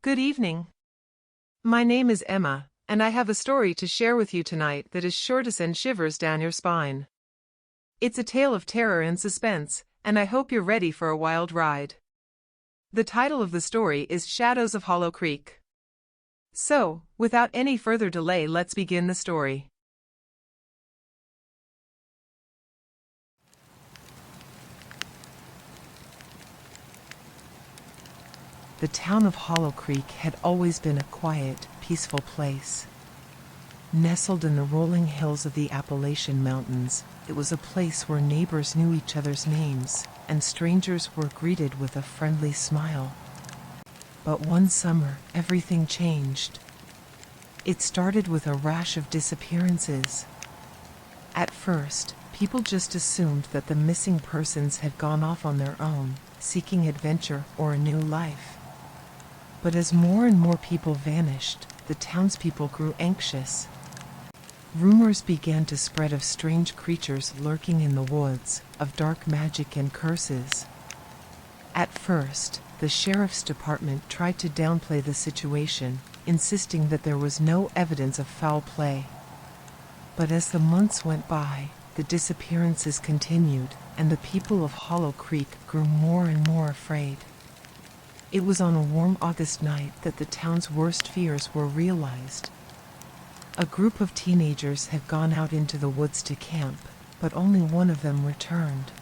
Good evening. My name is Emma, and I have a story to share with you tonight that is sure to send shivers down your spine. It's a tale of terror and suspense, and I hope you're ready for a wild ride. The title of the story is Shadows of Hollow Creek. So, without any further delay, let's begin the story. The town of Hollow Creek had always been a quiet, peaceful place. Nestled in the rolling hills of the Appalachian Mountains, it was a place where neighbors knew each other's names, and strangers were greeted with a friendly smile. But one summer, everything changed. It started with a rash of disappearances. At first, people just assumed that the missing persons had gone off on their own, seeking adventure or a new life. But as more and more people vanished, the townspeople grew anxious. Rumors began to spread of strange creatures lurking in the woods, of dark magic and curses. At first, the sheriff's department tried to downplay the situation, insisting that there was no evidence of foul play. But as the months went by, the disappearances continued, and the people of Hollow Creek grew more and more afraid. It was on a warm August night that the town's worst fears were realized. A group of teenagers had gone out into the woods to camp, but only one of them returned.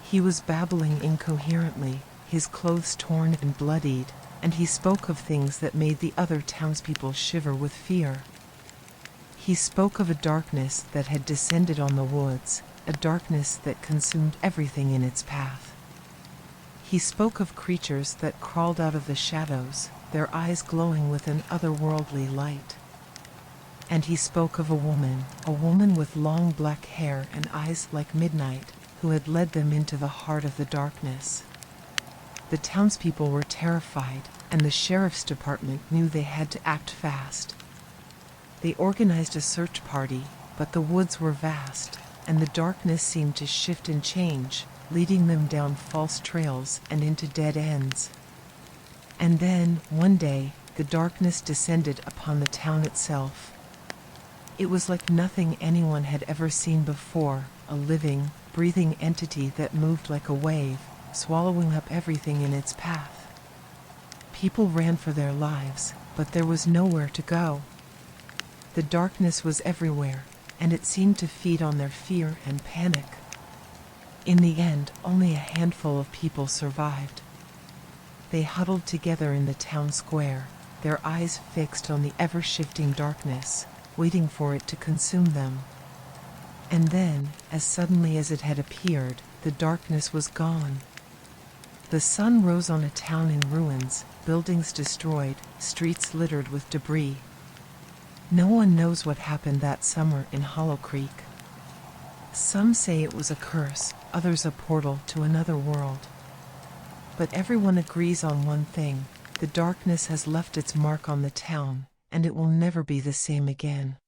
He was babbling incoherently, his clothes torn and bloodied, and he spoke of things that made the other townspeople shiver with fear. He spoke of a darkness that had descended on the woods, a darkness that consumed everything in its path. He spoke of creatures that crawled out of the shadows, their eyes glowing with an otherworldly light. And he spoke of a woman with long black hair and eyes like midnight, who had led them into the heart of the darkness. The townspeople were terrified, and the sheriff's department knew they had to act fast. They organized a search party, but the woods were vast, and the darkness seemed to shift and change, leading them down false trails and into dead ends. And then, one day, the darkness descended upon the town itself. It was like nothing anyone had ever seen before, a living, breathing entity that moved like a wave, swallowing up everything in its path. People ran for their lives, but there was nowhere to go. The darkness was everywhere, and it seemed to feed on their fear and panic. In the end, only a handful of people survived. They huddled together in the town square, their eyes fixed on the ever-shifting darkness, waiting for it to consume them. And then, as suddenly as it had appeared, the darkness was gone. The sun rose on a town in ruins, buildings destroyed, streets littered with debris. No one knows what happened that summer in Hollow Creek. Some say it was a curse, others a portal to another world. But everyone agrees on one thing: the darkness has left its mark on the town, and it will never be the same again.